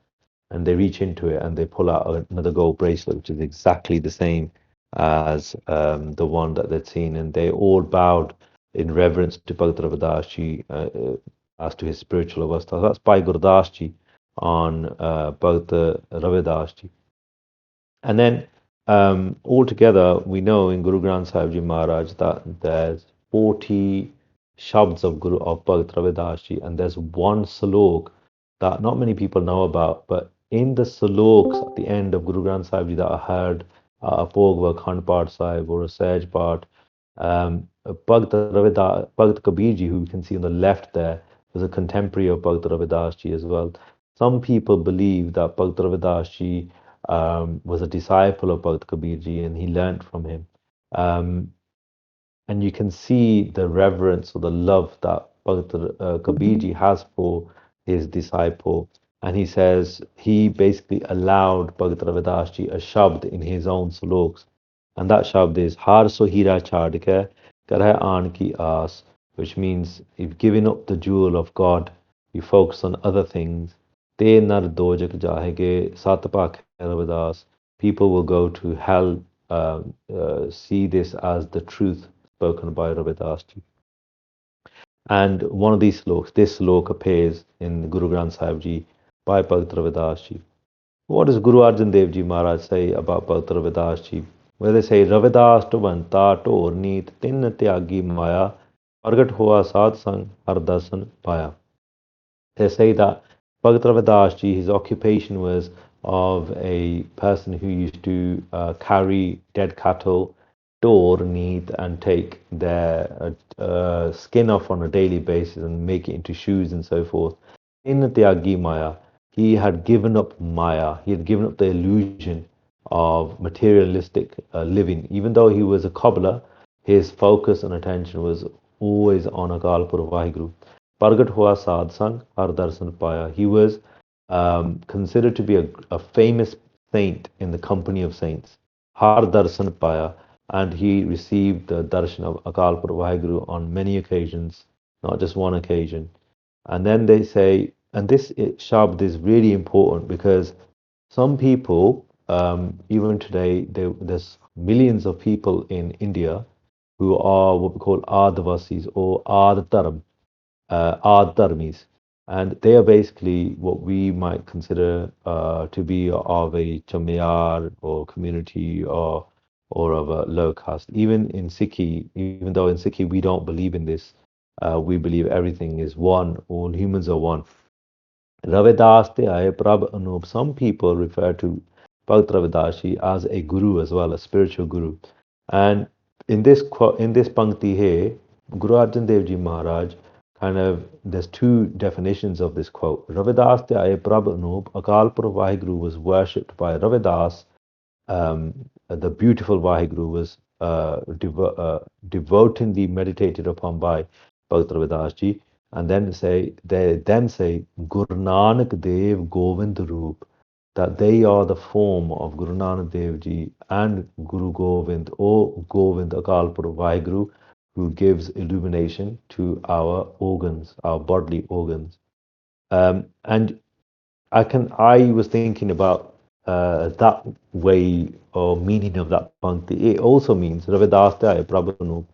and they reach into it and they pull out another gold bracelet, which is exactly the same as the one that they'd seen, and they all bowed in reverence to Bhagat Ravidas ji as to his spiritual avastha. So that's by Gurdas ji on Bhagat Ravidas ji. And then altogether, we know in Guru Granth Sahib Ji Maharaj that there's 40 shabds of Bhagat Ravidas Ji, and there's one salok that not many people know about, but in the saloks at the end of Guru Granth Sahib Ji that are heard a Bhogwa Khand Path Sahib or a Sahaj Path, Bhagat Kabir Ji, who you can see on the left there, was a contemporary of Bhagat Ravidas Ji as well. Some people believe that Bhagat Ravidas Ji was a disciple of Bhagat Kabir Ji, and he learnt from him. Um, and you can see the reverence or the love that Bhagat Kabir Ji has for his disciple. And he says he basically allowed Bhagat Ravidas Ji a shabd in his own sloks. And that shabd is Har so hira chadke karhe aan ki aas, which means if giving up the jewel of God, you focus on other things. Te nar dojak jahege sat pakhe Ravidas. People will go to hell. See this as the truth spoken by Ravidas ji. And one of these sloks, this slok appears in Guru Granth Sahib Ji by Bhagat Ravidas ji. What does Guru Arjan Dev Ji Maharaj say about Bhagat Ravidas ji? Where they say, Ravidas to banta tor neet tin tyagi maya, Argat hoa sad sang har dasan paya. They say that Bhagat Ravidas ji, his occupation was of a person who used to carry dead cattle, store, knead, and take their skin off on a daily basis and make it into shoes and so forth. In Tyagi Maya, he had given up Maya, he had given up the illusion of materialistic living. Even though he was a cobbler, his focus and attention was always on Akal Purv Vaheguru. Pargat hua sad sang, har darshan paya. He was considered to be a famous saint in the company of saints. Har darshan paya, and he received the darshan of Akal Purv Vaheguru on many occasions, not just one occasion. And then they say, and this shabd is really important because some people, even today, there's millions of people in India who are what we call Advasis or Adharam, Adharmis. And they are basically what we might consider to be of a Chamayar or community or of a low caste. Even in Sikhi, even though in Sikhi we don't believe in this, we believe everything is one, all humans are one. Ravidas te aaye Prabh Anup. Some people refer to Bhakt Ravidashi as a guru as well, a spiritual guru. And in this pankti here, Guru Arjan Dev Ji Maharaj kind of there's two definitions of this quote. Ravidas te aaye Prabh Anup. Akal Purv Vaheguru was worshipped by Ravidas. The beautiful Vaheguru was devotedly meditated upon by Bhakt Ravidas Ji. And then they say Guru Nanak Dev Govind Roop, that they are the form of Guru Nanak Dev Ji and Guru Govind or Govind Akal Purv Vaheguru, who gives illumination to our organs, our bodily organs. And I was thinking about that way or meaning of that pankti. It also means Ravidas Prabhanu.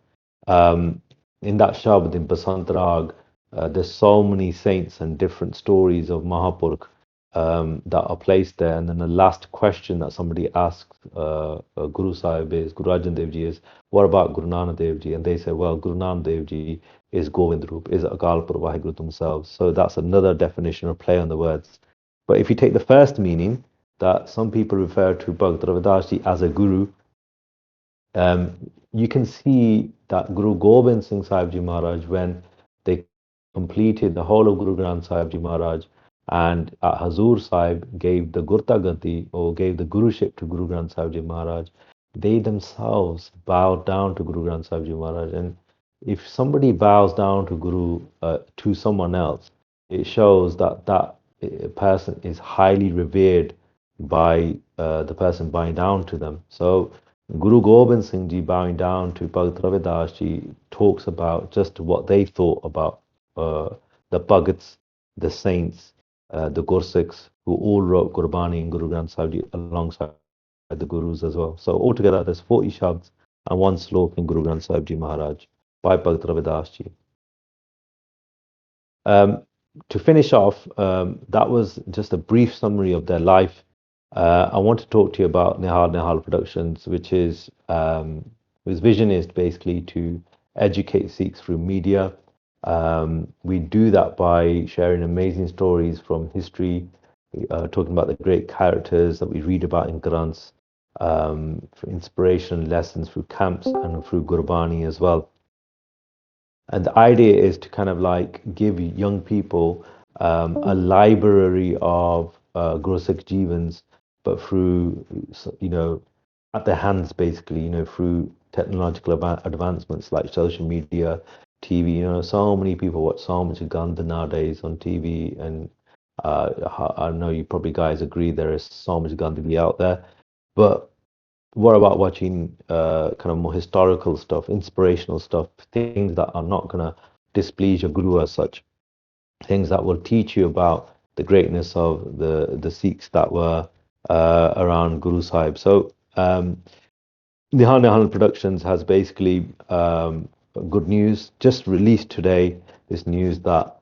Um, in that Shabd in Basant Rag, there's so many saints and different stories of Mahapurkh that are placed there. And then the last question that somebody asks Guru Sahib is, Guru Arjan Dev Ji is, what about Guru Nanak Dev Ji? And they say, well, Guru Nanak Dev Ji is Govind Roop, is Akal Purkh Vaheguru themselves. So that's another definition or play on the words. But if you take the first meaning, that some people refer to Bhagat Ravidas Ji as a guru, you can see that Guru Gobind Singh Sahib Ji Maharaj, when they completed the whole of Guru Granth Sahib Ji Maharaj and at Hazur Sahib gave the Gurta Gati or gave the Guruship to Guru Granth Sahib Ji Maharaj, they themselves bowed down to Guru Granth Sahib Ji Maharaj. And if somebody bows down to Guru, to someone else, it shows that that person is highly revered by the person bowing down to them. So Guru Gobind Singh Ji bowing down to Bhagat Ravidas Ji talks about just what they thought about the Bhagats, the saints, the Gursikhs, who all wrote Gurbani and Guru Granth Sahib Ji alongside the Gurus as well. So altogether there's 40 Shabds and one slok in Guru Granth Sahib Ji Maharaj by Bhagat Ravidas Ji. To finish off, that was just a brief summary of their life. I want to talk to you about Nihal Productions, which is whose vision is basically to educate Sikhs through media. We do that by sharing amazing stories from history, talking about the great characters that we read about in Granths, for inspiration lessons through camps and through Gurbani as well. And the idea is to kind of like give young people a library of Guru Sikh Jivans, but through, at their hands basically, through technological advancements like social media, TV. So many people watch so much Gandha nowadays on TV, and I know you probably guys agree there is so much Gandhi out there, but what about watching kind of more historical stuff, inspirational stuff, things that are not going to displease your guru as such, things that will teach you about the greatness of the Sikhs that were around Guru Sahib. So Nihal Productions has basically good news, just released today, this news that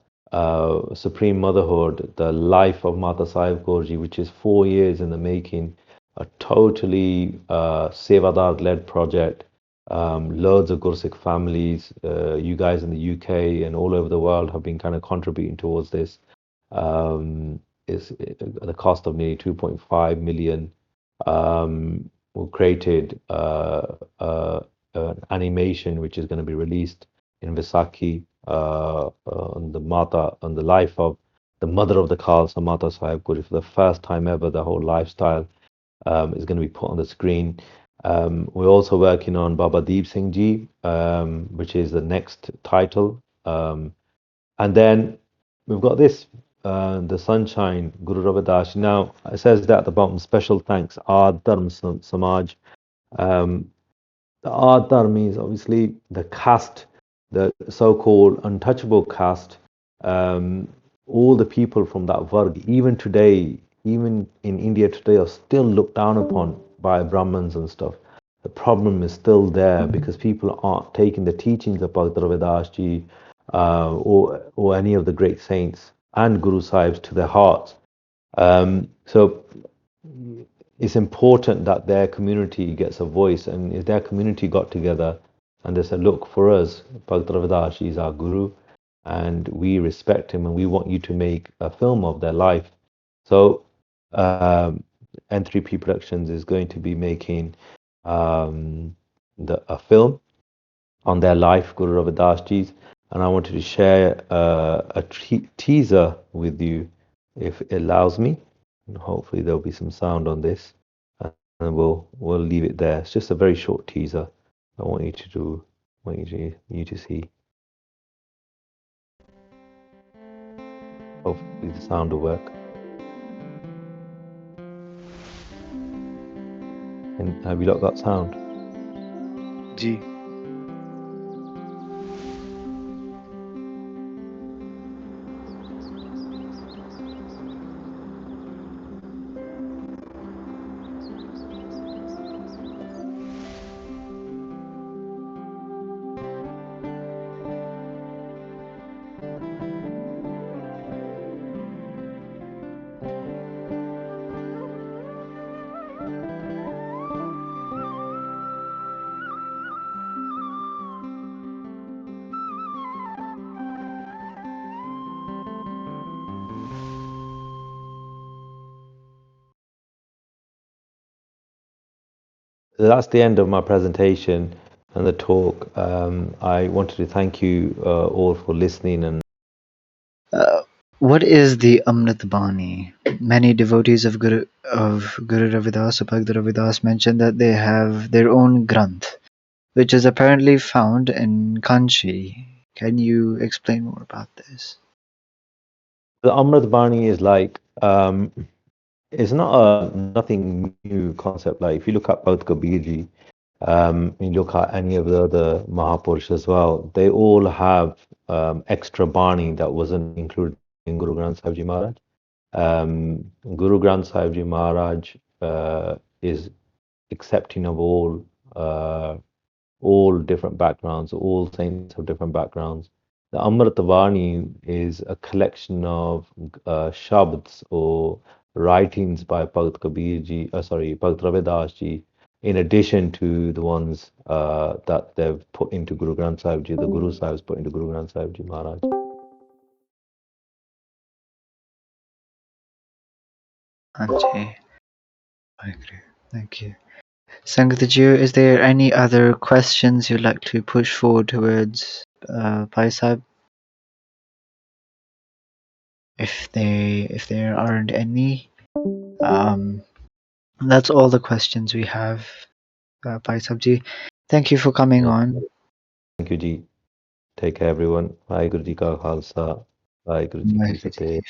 Supreme Motherhood, the life of Mata Sahib Kaur, which is 4 years in the making, a totally Sevadar-led project. Loads of Gursikh families, you guys in the UK and all over the world have been kind of contributing towards this. Is at the cost of nearly 2.5 million. We created an animation which is going to be released in Vaisakhi on the life of the mother of the Khalsa, Mata Sahib Kaur. For the first time ever, the whole lifestyle is going to be put on the screen. We're also working on Baba Deep Singh Ji, which is the next title. And then we've got this, the Sunshine, Guru Ravidas. Now, it says that at the bottom, special thanks, Aad Dharm Samaj. The Aad Dharm means obviously the caste, the so-called untouchable caste. All the people from that Varg, even today, even in India today, are still looked down upon by Brahmins and stuff. The problem is still there because people aren't taking the teachings of Bhagat Ravidas Ji or any of the great saints and Guru Sahibs to their hearts. So it's important that their community gets a voice, and if their community got together and they said, look, for us, Bhagat Ravidas Ji is our Guru, and we respect him, and we want you to make a film of their life. So N3P Productions is going to be making a film on their life, Guru Ravidas Ji's, and I wanted to share a teaser with you, if it allows me. And hopefully there'll be some sound on this, and we'll leave it there. It's just a very short teaser. I want you to see. Hopefully the sound will work. And have you lot got sound? Ji. that's the end of my presentation and the talk. I wanted to thank you all for listening. And What is the Amrit Bani? Many devotees of Guru Ravidas, Bhagavad Ravidas, mention that they have their own Granth, which is apparently found in Kanchi. Can you explain more about this? the Amrit Bani is like it's not a nothing new concept. Like if you look at both Kabirji, you look at any of the other Mahapurushas as well, they all have extra Bani that wasn't included in Guru Granth Sahib Ji Maharaj. Guru Granth Sahib Ji Maharaj is accepting of all different backgrounds, all saints of different backgrounds. The Amritavani is a collection of shabds or writings by Bhagat Kabir ji, Bhagat Ravidas ji, in addition to the ones that they've put into Guru Granth Sahib ji, the Guru Sahib's put into Guru Granth Sahib ji Maharaj. Kanchi. I agree. Thank you. Sangatiju, is there any other questions you'd like to push forward towards Bhai Sahib? If there aren't any, that's all the questions we have, Bhai Sahib. Thank you for coming on. Thank you, Ji. Take care, everyone. Vaheguru Ji Ka Khalsa, Vaheguru Ji Ki Bye. Fateh.